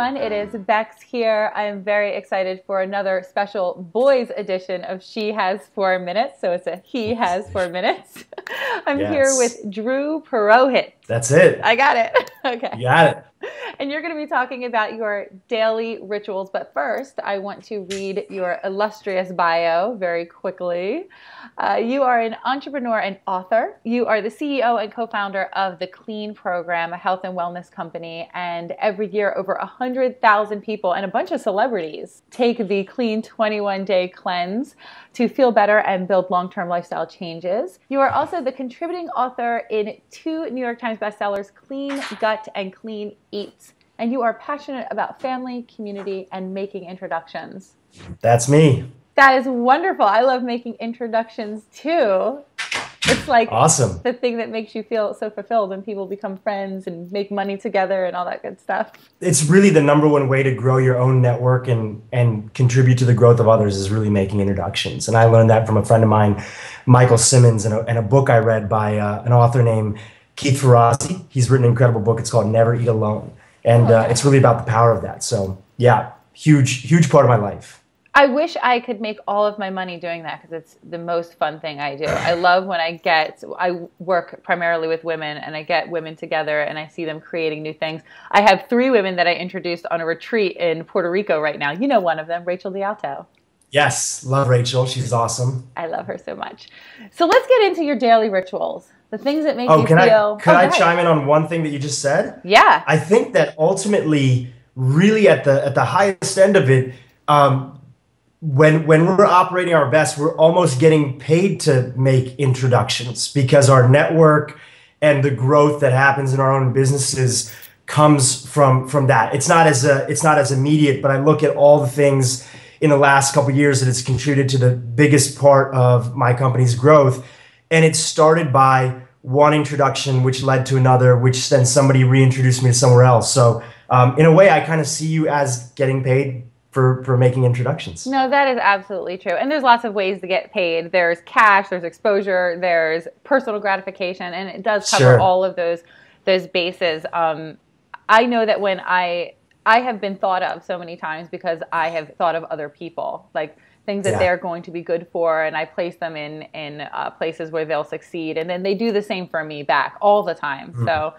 everyone. It is Bex here. I am very excited for another special boys edition of She Has 4 Minutes. So it's a He Has 4 Minutes. I'm here with Dhru Purohit. That's it. I got it. Okay. You got it. And you're going to be talking about your daily rituals. But first, I want to read your illustrious bio very quickly. You are an entrepreneur and author. You are the CEO and co-founder of the Clean Program, a health and wellness company. And every year, over 100,000 people and a bunch of celebrities take the Clean 21-day cleanse to feel better and build long-term lifestyle changes. You are also the contributing author in 2 New York Times bestsellers, Clean Gut and Clean Eats. And you are passionate about family, community, and making introductions. That's me. That is wonderful. I love making introductions too. It's like awesome. The thing that makes you feel so fulfilled when people become friends and make money together and all that good stuff. It's really the #1 way to grow your own network and contribute to the growth of others is really making introductions. And I learned that from a friend of mine, Michael Simmons, and a book I read by an author named Keith Ferrazzi. He's written an incredible book. It's called Never Eat Alone. And it's really about the power of that. So yeah, huge part of my life. I wish I could make all of my money doing that because it's the most fun thing I do. I love when I work primarily with women and I get women together and I see them creating new things. I have 3 women that I introduced on a retreat in Puerto Rico right now. You know one of them, Rachel D'Alto. Yes, love Rachel. She's awesome. I love her so much. So let's get into your daily rituals. The things that make you feel... Could I chime in on one thing that you just said? Yeah. I think that ultimately, really at the highest end of it, when we're operating our best, we're almost getting paid to make introductions because our network and the growth that happens in our own businesses comes from that. It's not as immediate, but I look at all the things in the last couple of years that it's contributed to the biggest part of my company's growth. And it started by one introduction, which led to another, which then somebody reintroduced me to somewhere else. So in a way, I kind of see you as getting paid for making introductions. No, that is absolutely true. And there's lots of ways to get paid. There's cash, there's exposure, there's personal gratification, and it does cover all of those bases. I know that when I have been thought of so many times because I have thought of other people, like things that they're going to be good for, and I place them in places where they'll succeed, and then they do the same for me back all the time. So,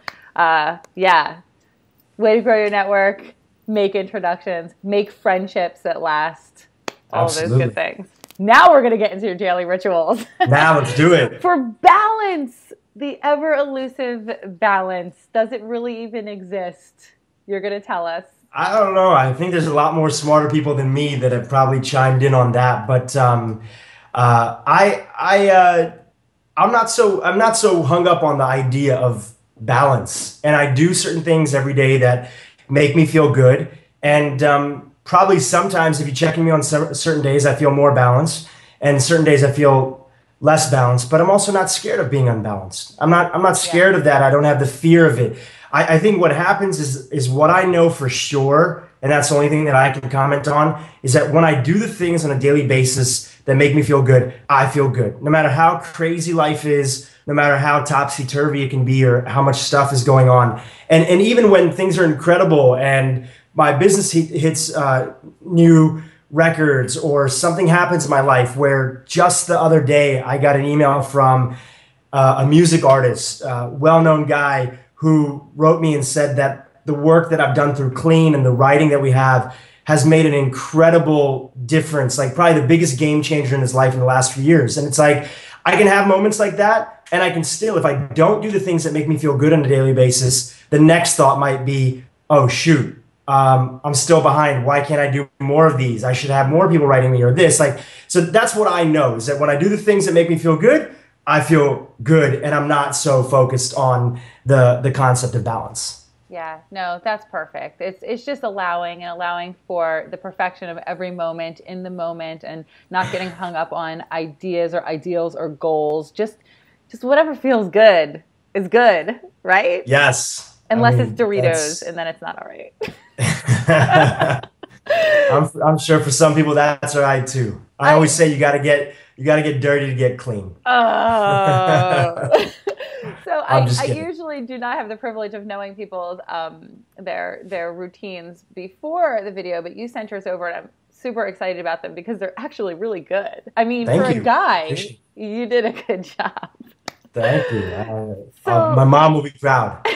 yeah, way to grow your network. Make introductions, make friendships that last, all of those good things. Now we're going to get into your daily rituals. Now let's do it. For balance, the ever elusive balance, does it really even exist? You're going to tell us. I don't know. I think there's a lot more smarter people than me that have probably chimed in on that. But I'm not so hung up on the idea of balance. And I do certain things every day that make me feel good. And probably sometimes if you're checking me on certain days, I feel more balanced, and certain days I feel less balanced, but I'm also not scared of being unbalanced. I'm not scared of that. I don't have the fear of it. I think what happens is what I know for sure, and that's the only thing that I can comment on, is that when I do the things on a daily basis that make me feel good, I feel good. No matter how crazy life is, no matter how topsy-turvy it can be or how much stuff is going on. And even when things are incredible and my business hits new records or something happens in my life, where just the other day I got an email from a music artist, well-known guy, who wrote me and said that the work that I've done through Clean and the writing that we have has made an incredible difference, like probably the biggest game changer in his life in the last few years. And it's like, I can have moments like that, and I can still, if I don't do the things that make me feel good on a daily basis, the next thought might be, oh shoot, I'm still behind. Why can't I do more of these? I should have more people writing me or this. So that's what I know, is that when I do the things that make me feel good, I feel good, and I'm not so focused on the concept of balance. Yeah, no, that's perfect. It's just allowing for the perfection of every moment in the moment, and not getting hung up on ideas or ideals or goals. Just whatever feels good is good, right? Yes. Unless it's Doritos, and then it's not all right. I'm sure for some people that's all right too. I always say you gotta get dirty to get clean. Oh. So I'm just I kidding. usually do not have the privilege of knowing people's their routines before the video, but you sent yours over and I'm super excited about them because they're actually really good. I mean, for Thank a you. guy, you did a good job. Thank you. My So mom will be proud.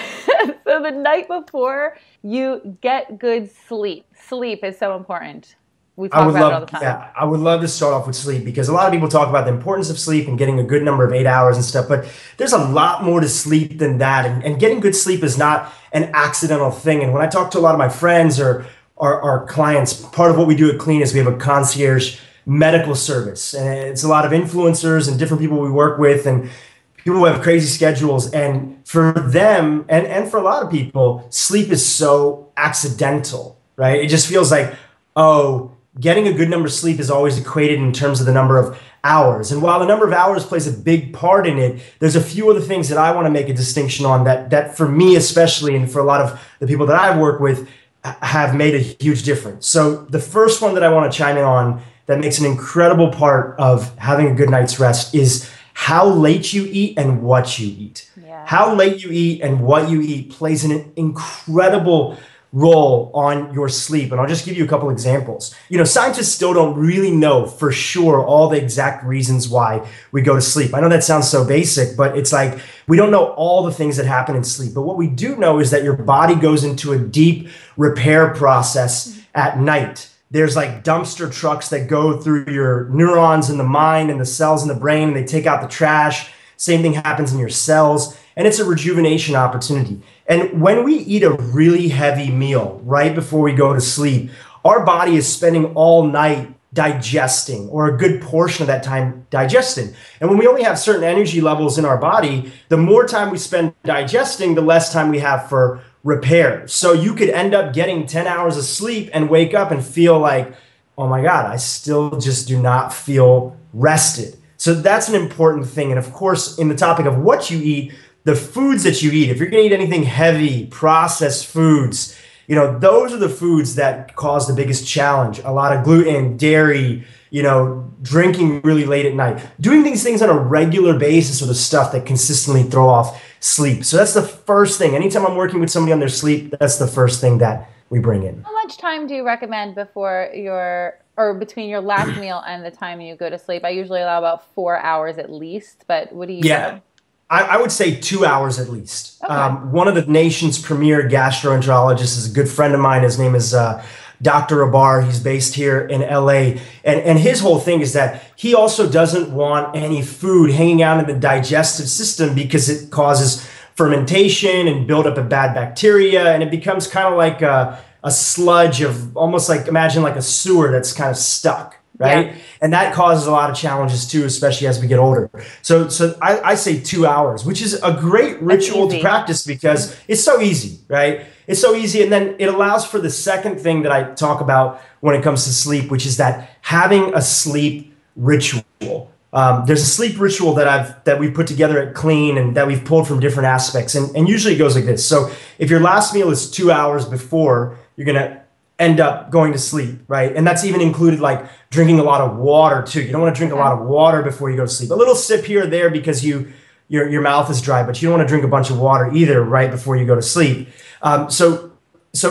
so the night before, you get good sleep. Sleep is so important. We I talk would about it all the love, time. yeah, I would love to start off with sleep because a lot of people talk about the importance of sleep and getting a good number of 8 hours and stuff, but there's a lot more to sleep than that. And getting good sleep is not an accidental thing. And when I talk to a lot of my friends or our clients, part of what we do at Clean is we have a concierge medical service. And it's a lot of influencers and different people we work with and people who have crazy schedules. And for them, and for a lot of people, sleep is so accidental, right? It just feels like, oh, getting a good number of sleep is always equated in terms of the number of hours. And while the number of hours plays a big part in it, there's a few other things that I want to make a distinction on that for me especially, and for a lot of the people that I've worked with, have made a huge difference. So the first one that I want to chime in on that makes an incredible part of having a good night's rest is how late you eat and what you eat. Yeah. How late you eat and what you eat plays an incredible role on your sleep. And I'll just give you a couple examples. You know, scientists still don't really know for sure all the exact reasons why we go to sleep. I know that sounds so basic, but it's like we don't know all the things that happen in sleep. But what we do know is that your body goes into a deep repair process at night. There's like dumpster trucks that go through your neurons in the mind and the cells in the brain, and they take out the trash. Same thing happens in your cells, and it's a rejuvenation opportunity. And when we eat a really heavy meal right before we go to sleep, our body is spending all night digesting, or a good portion of that time digesting. And when we only have certain energy levels in our body, the more time we spend digesting, the less time we have for repair. So you could end up getting 10 hours of sleep and wake up and feel like, oh my God, I still just do not feel rested. So that's an important thing. And of course, in the topic of what you eat, the foods that you eat, if you're going to eat anything heavy, processed foods, you know, those are the foods that cause the biggest challenge. A lot of gluten, dairy, you know, drinking really late at night. Doing these things on a regular basis are the stuff that consistently throw off sleep. So that's the first thing. Anytime I'm working with somebody on their sleep, that's the first thing that we bring in. How much time do you recommend before or between your last meal and the time you go to sleep? I usually allow about 4 hours at least, but what do you do? I would say 2 hours at least. Okay. One of the nation's premier gastroenterologists is a good friend of mine. His name is Dr. Abar. He's based here in LA. And his whole thing is that he also doesn't want any food hanging out in the digestive system because it causes fermentation and buildup of bad bacteria. And it becomes kind of like a sludge of almost like, imagine like a sewer that's kind of stuck. Right. Yeah. And that causes a lot of challenges too, especially as we get older. So I say 2 hours, which is a great ritual to practice because it's so easy, right? It's so easy. And then it allows for the second thing that I talk about when it comes to sleep, which is that having a sleep ritual. There's a sleep ritual that we've put together at Clean and that we've pulled from different aspects. And usually it goes like this. So if your last meal is 2 hours before, you're going to end up going to sleep, right? And that's even included like drinking a lot of water too. You don't want to drink a lot of water before you go to sleep. A little sip here or there because your mouth is dry, but you don't want to drink a bunch of water either right before you go to sleep. So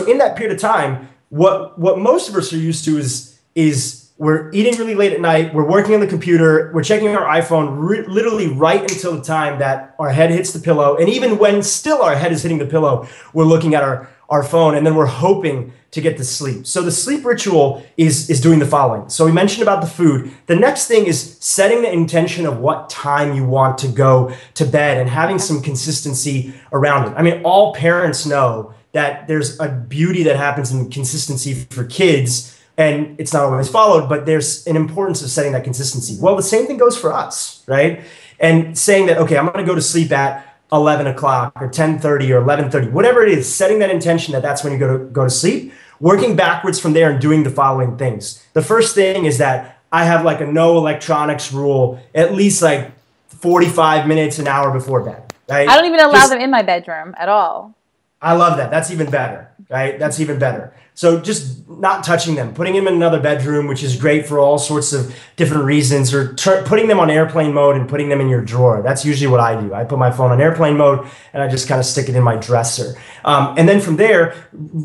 in that period of time, what most of us are used to is we're eating really late at night, we're working on the computer, we're checking our iPhone literally right until the time that our head hits the pillow. And even when still our head is hitting the pillow, we're looking at our phone, and then we're hoping to get to sleep. So the sleep ritual is doing the following. So we mentioned about the food. The next thing is setting the intention of what time you want to go to bed and having some consistency around it. I mean, all parents know that there's a beauty that happens in consistency for kids, and it's not always followed, but there's an importance of setting that consistency. Well, the same thing goes for us, right? And saying that, okay, I'm going to go to sleep at 11 o'clock or 10:30 or 11:30, whatever it is, setting that intention that that's when you go to sleep, working backwards from there and doing the following things. The first thing is that I have like a no electronics rule, at least like 45 minutes, an hour before bed, right? I don't even allow them in my bedroom at all. I love that. That's even better, right? That's even better. So just not touching them, putting them in another bedroom, which is great for all sorts of different reasons, or putting them on airplane mode and putting them in your drawer. That's usually what I do. I put my phone on airplane mode and I just kind of stick it in my dresser. And then from there,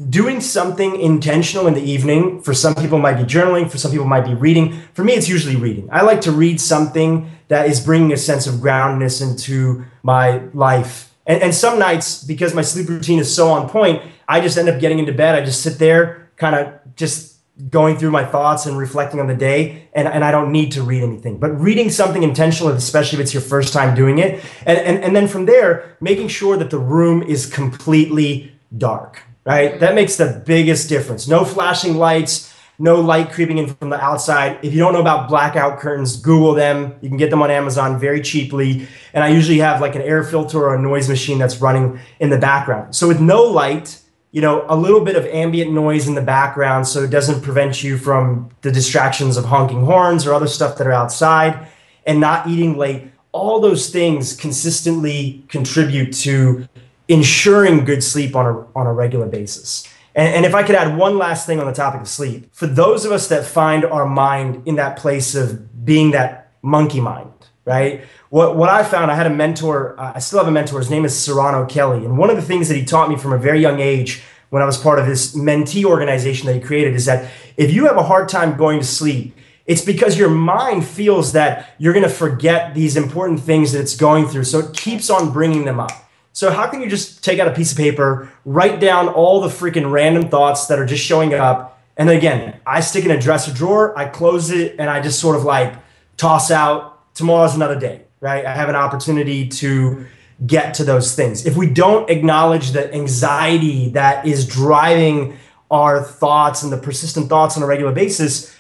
doing something intentional in the evening. For some people it might be journaling, for some people it might be reading. For me, it's usually reading. I like to read something that is bringing a sense of groundedness into my life. And some nights, because my sleep routine is so on point, I just end up getting into bed. I just sit there, kind of just going through my thoughts and reflecting on the day, and I don't need to read anything. But reading something intentional, especially if it's your first time doing it, and then from there, making sure that the room is completely dark, right? That makes the biggest difference. No flashing lights, no light creeping in from the outside. If you don't know about blackout curtains, Google them. You can get them on Amazon very cheaply. And I usually have like an air filter or a noise machine that's running in the background. So with no light, you know, a little bit of ambient noise in the background so it doesn't prevent you from the distractions of honking horns or other stuff that are outside, and not eating late. All those things consistently contribute to ensuring good sleep on a regular basis. And if I could add one last thing on the topic of sleep, for those of us that find our mind in that place of being that monkey mind, right? What I found, I had a mentor, I still have a mentor, his name is Serrano Kelly. And one of the things that he taught me from a very young age when I was part of this mentee organization that he created is that if you have a hard time going to sleep, it's because your mind feels that you're going to forget these important things that it's going through. So it keeps on bringing them up. So how can you just take out a piece of paper, write down all the freaking random thoughts that are just showing up? And then again, I stick in a dresser drawer, I close it, and I just sort of like toss out, tomorrow's another day, right? I have an opportunity to get to those things. If we don't acknowledge the anxiety that is driving our thoughts and the persistent thoughts on a regular basis,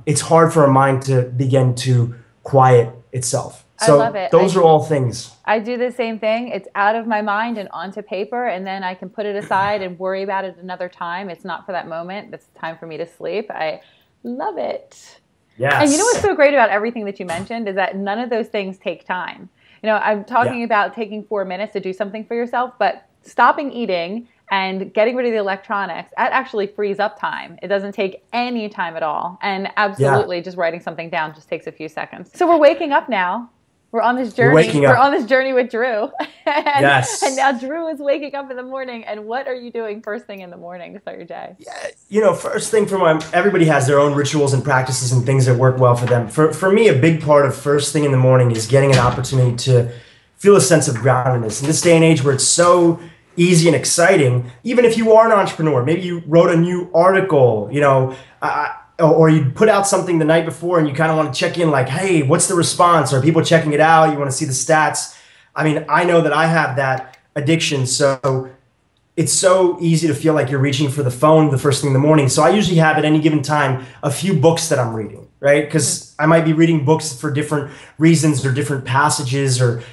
it's hard for our mind to begin to quiet itself. So I love it. Those are all things. I do the same thing. It's out of my mind and onto paper, and then I can put it aside and worry about it another time. It's not for that moment. It's time for me to sleep. I love it. Yes. And you know what's so great about everything that you mentioned is that none of those things take time. You know, I'm talking about taking 4 minutes to do something for yourself, but stopping eating and getting rid of the electronics, that actually frees up time. It doesn't take any time at all. And absolutely just writing something down just takes a few seconds. So we're waking up now. We're on this journey. We're on this journey with Dhru. And now Dhru is waking up in the morning. And what are you doing first thing in the morning to start your day? Yeah, you know, first thing everybody has their own rituals and practices and things that work well for them. For me, a big part of first thing in the morning is getting an opportunity to feel a sense of groundedness. In this day and age where it's so easy and exciting, even if you are an entrepreneur, maybe you wrote a new article, you know, or you put out something the night before and you kind of want to check in like, hey, what's the response? Are people checking it out? You want to see the stats. I mean, I know that I have that addiction. So it's so easy to feel like you're reaching for the phone the first thing in the morning. So I usually have at any given time a few books that I'm reading, right? Because I might be reading books for different reasons or different passages or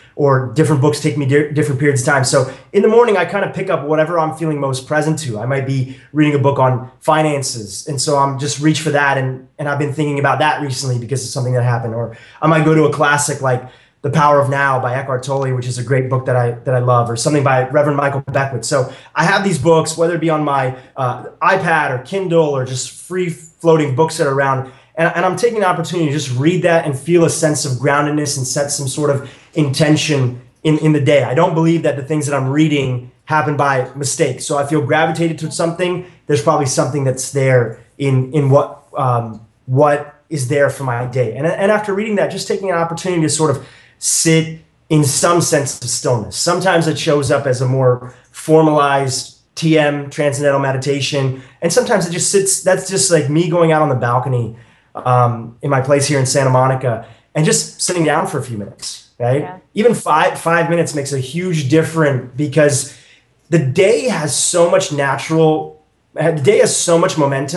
different books take me different periods of time. So in the morning, I kind of pick up whatever I'm feeling most present to. I might be reading a book on finances. And so I'm just reach for that. And I've been thinking about that recently because of something that happened. Or I might go to a classic like The Power of Now by Eckhart Tolle, which is a great book that I love, or something by Reverend Michael Beckwith. So I have these books, whether it be on my iPad or Kindle or just free floating books that are around. And I'm taking an opportunity to just read that and feel a sense of groundedness and set some sort of intention in the day. I don't believe that the things that I'm reading happen by mistake. So I feel gravitated to something. There's probably something that's there in what is there for my day. And after reading that, just taking an opportunity to sort of sit in some sense of stillness. Sometimes it shows up as a more formalized TM, transcendental meditation. And sometimes it just sits, that's just like me going out on the balcony in my place here in Santa Monica and just sitting down for a few minutes, right? Yeah. Even five minutes makes a huge difference because the day has so much momentum,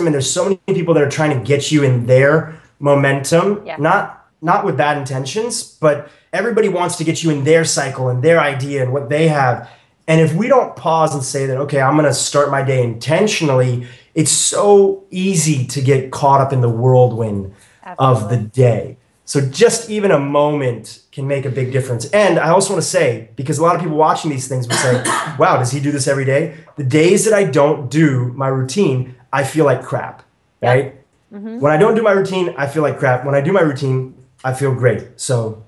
and there's so many people that are trying to get you in their momentum, not with bad intentions, but everybody wants to get you in their cycle and their idea and what they have. And if we don't pause and say that, okay, I'm going to start my day intentionally, it's so easy to get caught up in the whirlwind of the day. So just even a moment can make a big difference. And I also want to say, because a lot of people watching these things would say, wow, does he do this every day? The days that I don't do my routine, I feel like crap, right? Yep. Mm-hmm. When I don't do my routine, I feel like crap. When I do my routine, I feel great. So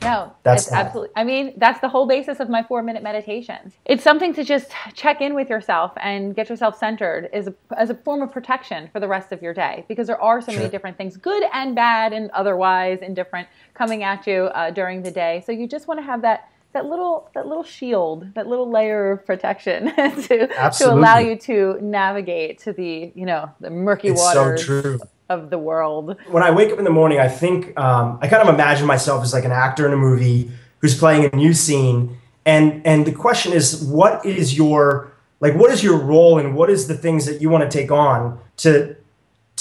no, that's it's absolutely, I mean, that's the whole basis of my 4-minute meditations. It's something to just check in with yourself and get yourself centered as a form of protection for the rest of your day, because there are so many different things, good and bad and otherwise indifferent, coming at you during the day. So you just want to have that little shield, that little layer of protection to allow you to navigate to the, the murky waters of the world. When I wake up in the morning, I think I kind of imagine myself as like an actor in a movie who's playing a new scene. And the question is, what is your role, and what is the things that you want to take on to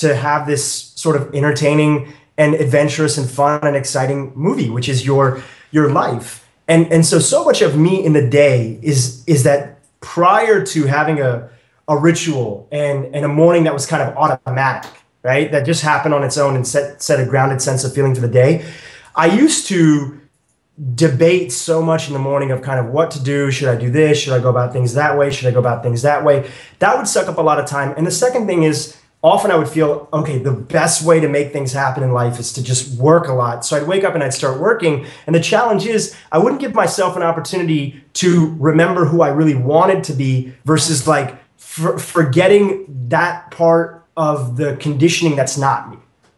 have this sort of entertaining and adventurous and fun and exciting movie, which is your life. And so much of me in the day is that prior to having a ritual and a morning that was kind of automatic, right? That just happened on its own and set a grounded sense of feeling for the day. I used to debate so much in the morning of kind of what to do. Should I do this? Should I go about things that way? Should I go about things that way? That would suck up a lot of time. And the second thing is, often I would feel, okay, the best way to make things happen in life is to just work a lot. So I'd wake up and I'd start working. And the challenge is I wouldn't give myself an opportunity to remember who I really wanted to be versus like forgetting that part of the conditioning that's not me,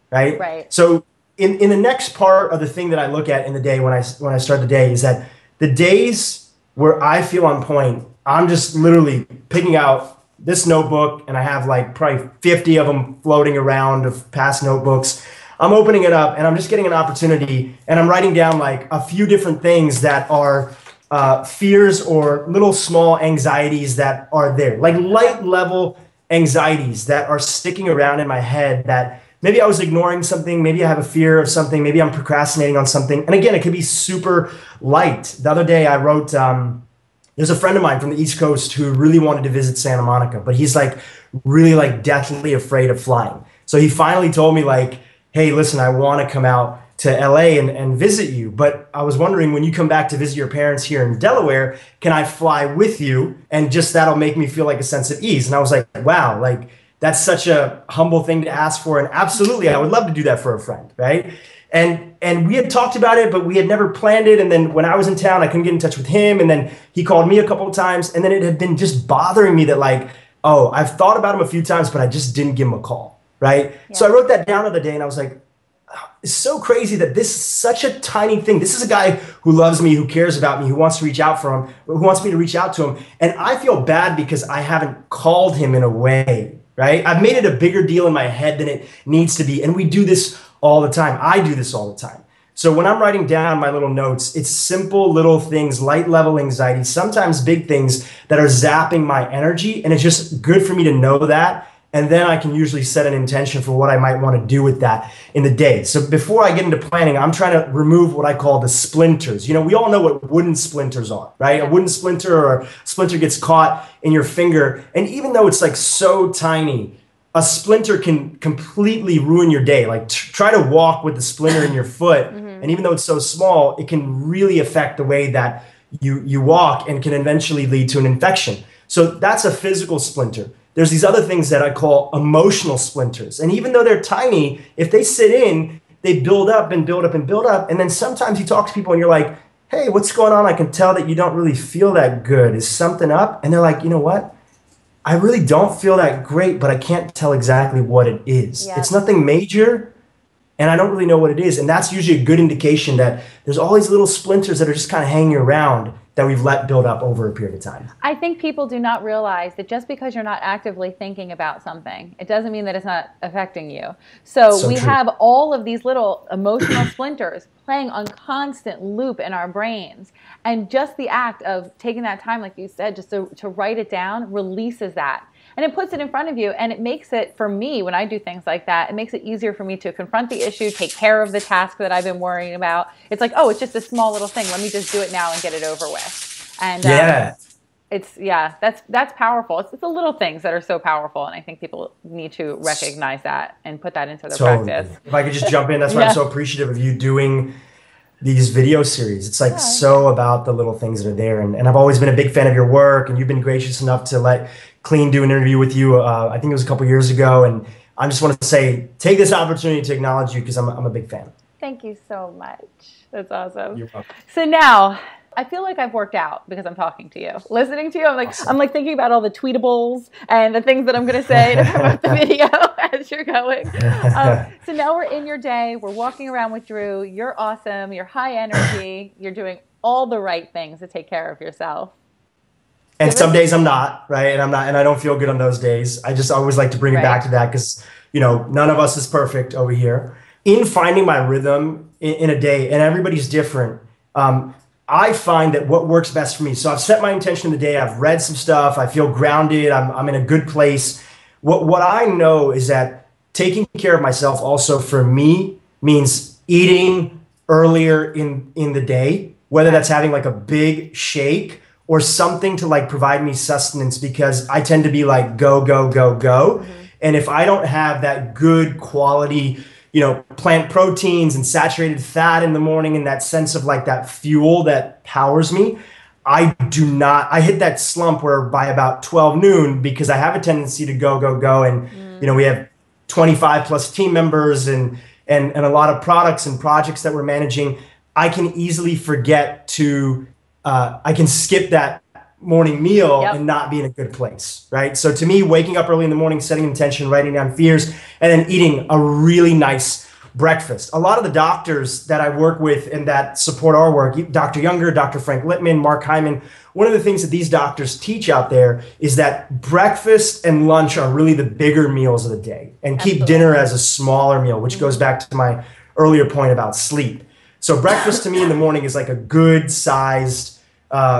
right? Right. So in the next part of the thing that I look at in the day when I start the day is that the days where I feel on point, I'm just literally picking out this notebook, and I have like probably 50 of them floating around of past notebooks. I'm opening it up and I'm just getting an opportunity, and I'm writing down like a few different things that are fears or little small anxieties that are there, like light level anxieties that are sticking around in my head that maybe I was ignoring something, maybe I have a fear of something, maybe I'm procrastinating on something. And again, it could be super light. The other day I wrote, there's a friend of mine from the East Coast who really wanted to visit Santa Monica, but he's like really like deathly afraid of flying. So he finally told me like, hey, listen, I want to come out to LA and visit you. But I was wondering, when you come back to visit your parents here in Delaware, can I fly with you? And just that'll make me feel like a sense of ease. And I was like, wow, like that's such a humble thing to ask for. And absolutely, I would love to do that for a friend, right? And we had talked about it, but we had never planned it. And then when I was in town, I couldn't get in touch with him. And then he called me a couple of times. And then it had been just bothering me that like, oh, I've thought about him a few times, but I just didn't give him a call, right? Yeah. So I wrote that down the other day and I was like, it's so crazy that this is such a tiny thing. This is a guy who loves me, who cares about me, who wants to reach out for him, who wants me to reach out to him. And I feel bad because I haven't called him in a way, right? I've made it a bigger deal in my head than it needs to be. And we do this all the time. I do this all the time. So when I'm writing down my little notes, it's simple little things, light level anxiety, sometimes big things that are zapping my energy. And it's just good for me to know that. And then I can usually set an intention for what I might want to do with that in the day. So before I get into planning, I'm trying to remove what I call the splinters. You know, we all know what wooden splinters are, right? A wooden splinter or a splinter gets caught in your finger. And even though it's like so tiny, a splinter can completely ruin your day. Like try to walk with the splinter in your foot. And even though it's so small, it can really affect the way that you walk and can eventually lead to an infection. So that's a physical splinter. There's these other things that I call emotional splinters. And even though they're tiny, if they sit in, they build up and build up and build up. And then sometimes you talk to people and you're like, hey, what's going on? I can tell that you don't really feel that good. Is something up? And they're like, you know what? I really don't feel that great, but I can't tell exactly what it is. Yeah. It's nothing major, and I don't really know what it is. And that's usually a good indication that there's all these little splinters that are just kind of hanging around that we've let build up over a period of time. I think people do not realize that just because you're not actively thinking about something, it doesn't mean that it's not affecting you. So we have all of these little emotional splinters playing on constant loop in our brains. And just the act of taking that time, like you said, just to write it down, releases that. And it puts it in front of you, and it makes it, for me, when I do things like that, it makes it easier for me to confront the issue, take care of the task that I've been worrying about. It's like, oh, it's just a small little thing. Let me just do it now and get it over with. And yeah. that's powerful. It's the little things that are so powerful, and I think people need to recognize that and put that into their practice. If I could just jump in, that's why I'm so appreciative of you doing these video series. It's like so about the little things that are there, and I've always been a big fan of your work, and you've been gracious enough to let Clean do an interview with you. I think it was a couple years ago, and I just want to say, take this opportunity to acknowledge you because I'm a big fan. Thank you so much. That's awesome. You're welcome. So now, I feel like I've worked out because I'm talking to you. Listening to you, I'm like, awesome. I'm like thinking about all the tweetables and the things that I'm going to say to promote the video as you're going. So now we're in your day. We're walking around with Dhru. You're awesome. You're high energy. You're doing all the right things to take care of yourself. And some days I'm not, right? And I don't feel good on those days. I just always like to bring it back to that because, you know, none of us is perfect over here. In finding my rhythm in a day, and everybody's different, I find that what works best for me. So I've set my intention in the day. I've read some stuff. I feel grounded. I'm in a good place. What I know is that taking care of myself also for me means eating earlier in the day, whether that's having like a big shake or something to like provide me sustenance, because I tend to be like go, go, go, go. Mm-hmm. And if I don't have that good quality, you know, plant proteins and saturated fat in the morning and that sense of like that fuel that powers me, I hit that slump where by about 12 noon, because I have a tendency to go, go, go. And, you know, we have 25 plus team members and a lot of products and projects that we're managing. I can easily forget to, I can skip that morning meal and not be in a good place, right? So to me, waking up early in the morning, setting intention, writing down fears, and then eating a really nice breakfast. A lot of the doctors that I work with and that support our work, Dr. Younger, Dr. Frank Littman, Mark Hyman, one of the things that these doctors teach out there is that breakfast and lunch are really the bigger meals of the day, and keep dinner as a smaller meal, which goes back to my earlier point about sleep. So breakfast to me in the morning is like a good sized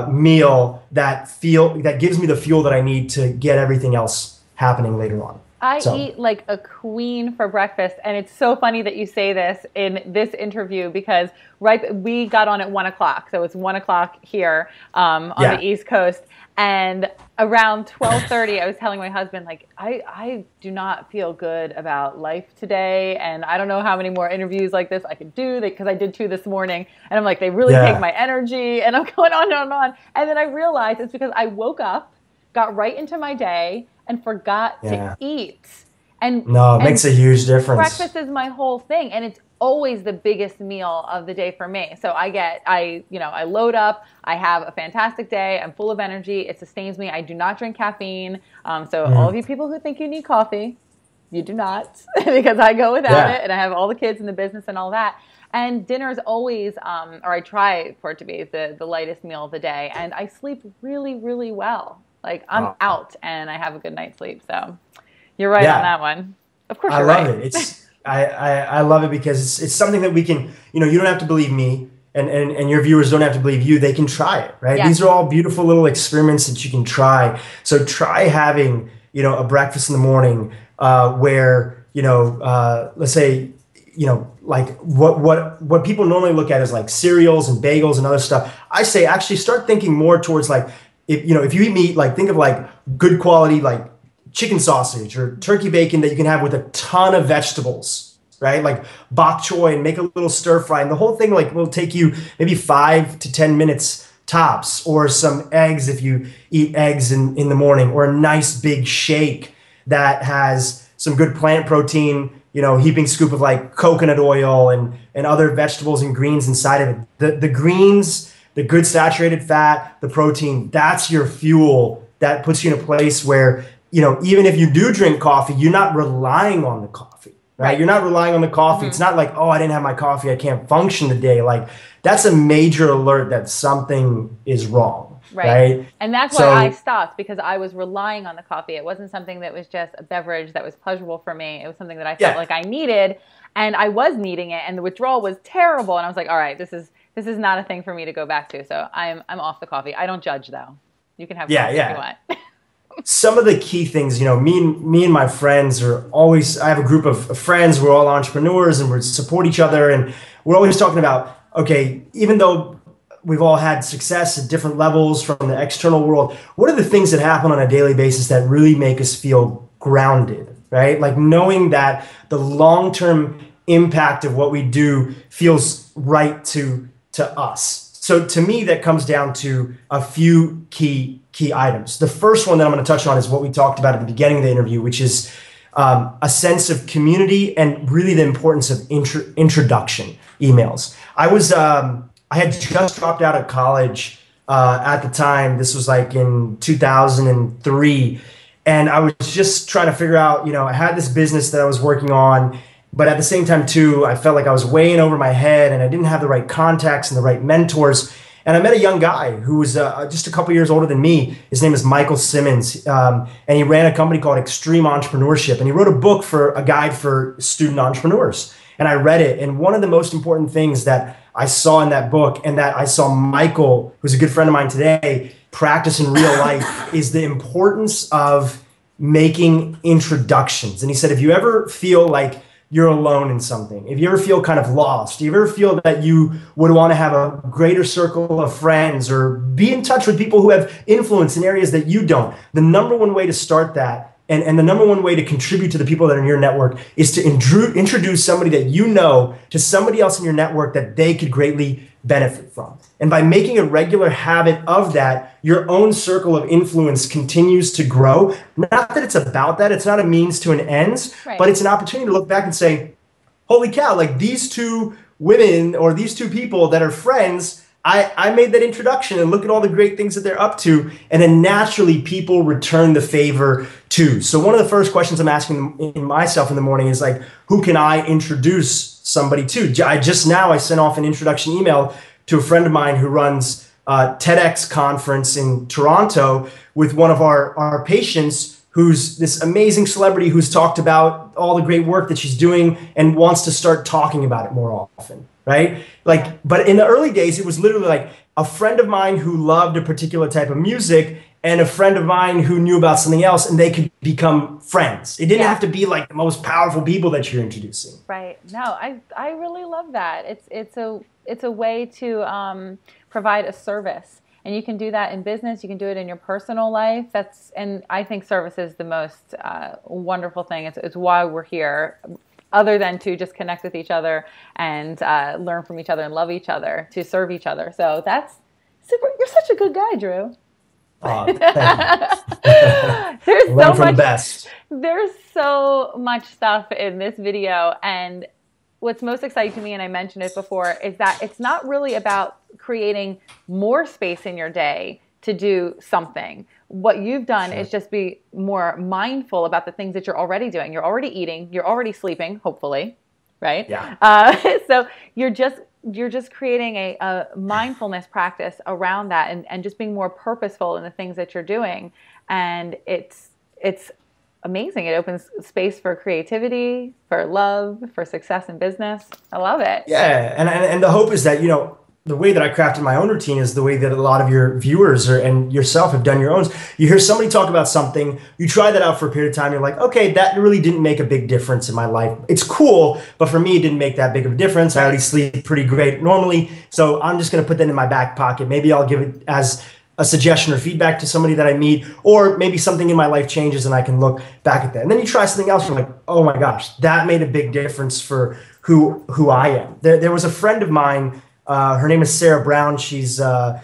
meal that gives me the fuel that I need to get everything else happening later on. I eat like a queen for breakfast, and it's so funny that you say this in this interview because we got on at 1 o'clock, so it's 1 o'clock here on the East Coast, and around 12:30, I was telling my husband, like, I do not feel good about life today, and I don't know how many more interviews like this I could do, because I did 2 this morning, and I'm like, they really take my energy, and I'm going on and on. And then I realized it's because I woke up, got right into my day, and forgot to eat. And it makes a huge difference. Breakfast is my whole thing, and it's always the biggest meal of the day for me. So I load up, I have a fantastic day, I'm full of energy, it sustains me. I do not drink caffeine. So all of you people who think you need coffee, you do not, because I go without it, and I have all the kids in the business and all that. And dinner is always, or I try for it to be the lightest meal of the day, and I sleep really, really well. Like I'm out and I have a good night's sleep. So you're right on that one. Of course you're right. I love it. I love it because it's something that we can, you know, you don't have to believe me and your viewers don't have to believe you. They can try it, right? Yeah. These are all beautiful little experiments that you can try. So try having, you know, a breakfast in the morning where, you know, let's say, you know, like what people normally look at is like cereals and bagels and other stuff. I say actually start thinking more towards like, if you eat meat, like think of like good quality, like chicken sausage or turkey bacon that you can have with a ton of vegetables, right? Like bok choy, and make a little stir fry. And the whole thing like will take you maybe 5 to 10 minutes tops, or some eggs if you eat eggs in the morning, or a nice big shake that has some good plant protein, you know, heaping scoop of like coconut oil and other vegetables and greens inside of it. The greens, the good saturated fat, the protein, that's your fuel that puts you in a place where, you know, even if you do drink coffee, you're not relying on the coffee, right? You're not relying on the coffee. Mm-hmm. It's not like, oh, I didn't have my coffee, I can't function today. Like that's a major alert that something is wrong, right? And that's why I stopped, because I was relying on the coffee. It wasn't something that was just a beverage that was pleasurable for me. It was something that I felt like I needed, and I was needing it, and the withdrawal was terrible. And I was like, all right, this is not a thing for me to go back to. So I'm off the coffee. I don't judge though. You can have coffee if you want. Some of the key things, you know, me and my friends are always, I have a group of friends, we're all entrepreneurs and we support each other. And we're always talking about, okay, even though we've all had success at different levels from the external world. What are the things that happen on a daily basis that really make us feel grounded, right? Like knowing that the long-term impact of what we do feels right to us. So to me, that comes down to a few key items. The first one that I'm going to touch on is what we talked about at the beginning of the interview, which is a sense of community and really the importance of introduction emails. I had just dropped out of college at the time. This was like in 2003. And I was just trying to figure out, I had this business that I was working on, but at the same time too, I felt like I was way in over my head and I didn't have the right contacts and the right mentors. And I met a young guy who was just a couple years older than me. His name is Michael Simmons, and he ran a company called Extreme Entrepreneurship. And he wrote a book for a guide for student entrepreneurs. And I read it. And one of the most important things that I saw in that book, and that I saw Michael, who's a good friend of mine today, practice in real life, is the importance of making introductions. And he said, if you ever feel like you're alone in something, if you ever feel kind of lost, if you ever feel that you would want to have a greater circle of friends or be in touch with people who have influence in areas that you don't, the number one way to start that and the number one way to contribute to the people that are in your network is to introduce somebody that you know to somebody else in your network that they could greatly benefit from. And by making a regular habit of that, your own circle of influence continues to grow. Not that it's about that. It's not a means to an ends, right, but it's an opportunity to look back and say, holy cow, like these two women or these two people that are friends, I made that introduction and look at all the great things that they're up to. And then naturally people return the favor too. So one of the first questions I'm asking myself in the morning is like, who can I introduce somebody to? I sent off an introduction email to a friend of mine who runs a TEDx conference in Toronto with one of our patients who's this amazing celebrity who's talked about all the great work that she's doing and wants to start talking about it more often. Right? Like, but in the early days, it was literally like a friend of mine who loved a particular type of music and a friend of mine who knew about something else, and they could become friends. It didn't have to be like the most powerful people that you're introducing. Right. No, I really love that. It's a way to provide a service, and you can do that in business. You can do it in your personal life. And I think service is the most wonderful thing. It's why we're here. Other than to just connect with each other and learn from each other and love each other, to serve each other. So that's super. You're such a good guy, Dhru. There's so much. Best. There's so much stuff in this video, and what's most exciting to me, and I mentioned it before, is that it's not really about creating more space in your day to do something. What you've done is just be more mindful about the things that you're already doing. You're already eating, you're already sleeping, hopefully, right? Yeah. So you're just creating a mindfulness practice around that and just being more purposeful in the things that you're doing. And it's amazing. It opens space for creativity, for love, for success in business. I love it. Yeah. And the hope is that, the way that I crafted my own routine is the way that a lot of your viewers and yourself have done your own. You hear somebody talk about something, you try that out for a period of time, you're like, okay, that really didn't make a big difference in my life. It's cool, but for me, it didn't make that big of a difference. I already sleep pretty great normally, so I'm just gonna put that in my back pocket. Maybe I'll give it as a suggestion or feedback to somebody that I meet, or maybe something in my life changes and I can look back at that. And then you try something else, you're like, oh my gosh, that made a big difference for who I am. There was a friend of mine, her name is Sarah Brown. She does a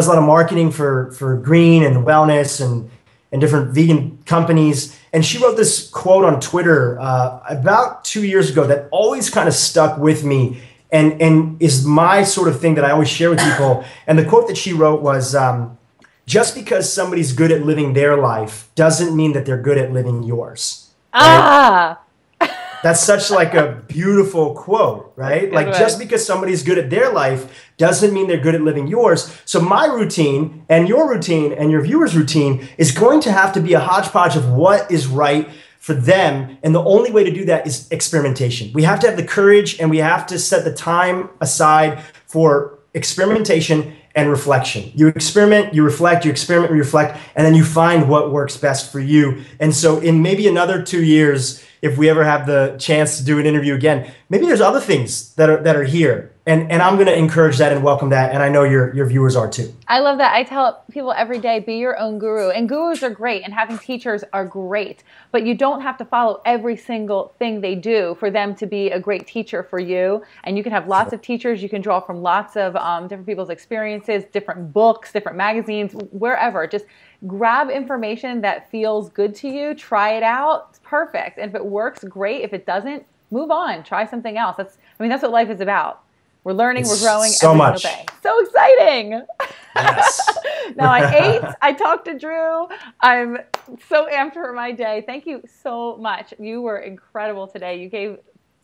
lot of marketing for green and wellness and different vegan companies. And she wrote this quote on Twitter about 2 years ago that always kind of stuck with me and is my sort of thing that I always share with people. And the quote that she wrote was, just because somebody's good at living their life doesn't mean that they're good at living yours. Right? That's such like a beautiful quote, right? Like just because somebody's good at their life doesn't mean they're good at living yours. So my routine and your viewers' routine is going to have to be a hodgepodge of what is right for them. And the only way to do that is experimentation. We have to have the courage and we have to set the time aside for experimentation and reflection. You experiment, you reflect, you experiment, you reflect, and then you find what works best for you. And so in maybe another 2 years, if we ever have the chance to do an interview again, maybe there's other things that are here And I'm going to encourage that and welcome that. And I know your viewers are too. I love that. I tell people every day, be your own guru. And gurus are great, and having teachers are great. But you don't have to follow every single thing they do for them to be a great teacher for you. And you can have lots of teachers. You can draw from lots of different people's experiences, different books, different magazines, wherever. Just grab information that feels good to you. Try it out. It's perfect. And if it works, great. If it doesn't, move on. Try something else. That's what life is about. We're learning, we're growing every single day. So exciting. Yes. Now I ate, I talked to Dhru. I'm so amped for my day. Thank you so much. You were incredible today. You gave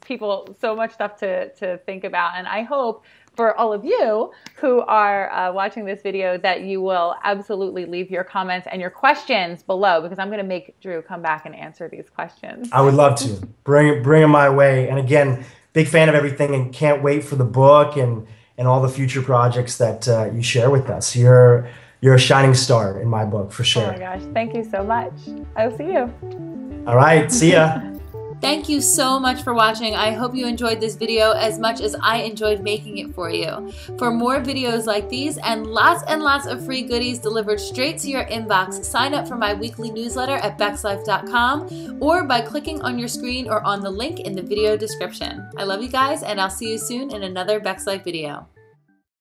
people so much stuff to think about. And I hope for all of you who are watching this video that you will absolutely leave your comments and your questions below, because I'm going to make Dhru come back and answer these questions. I would love to. Bring them my way. And again, big fan of everything and can't wait for the book and all the future projects that you share with us. You're a shining star in my book, for sure. Oh my gosh, thank you so much. I'll see you. All right, see ya. Thank you so much for watching. I hope you enjoyed this video as much as I enjoyed making it for you. For more videos like these and lots of free goodies delivered straight to your inbox, sign up for my weekly newsletter at BEXLIFE.com or by clicking on your screen or on the link in the video description. I love you guys, and I'll see you soon in another BEXLIFE video.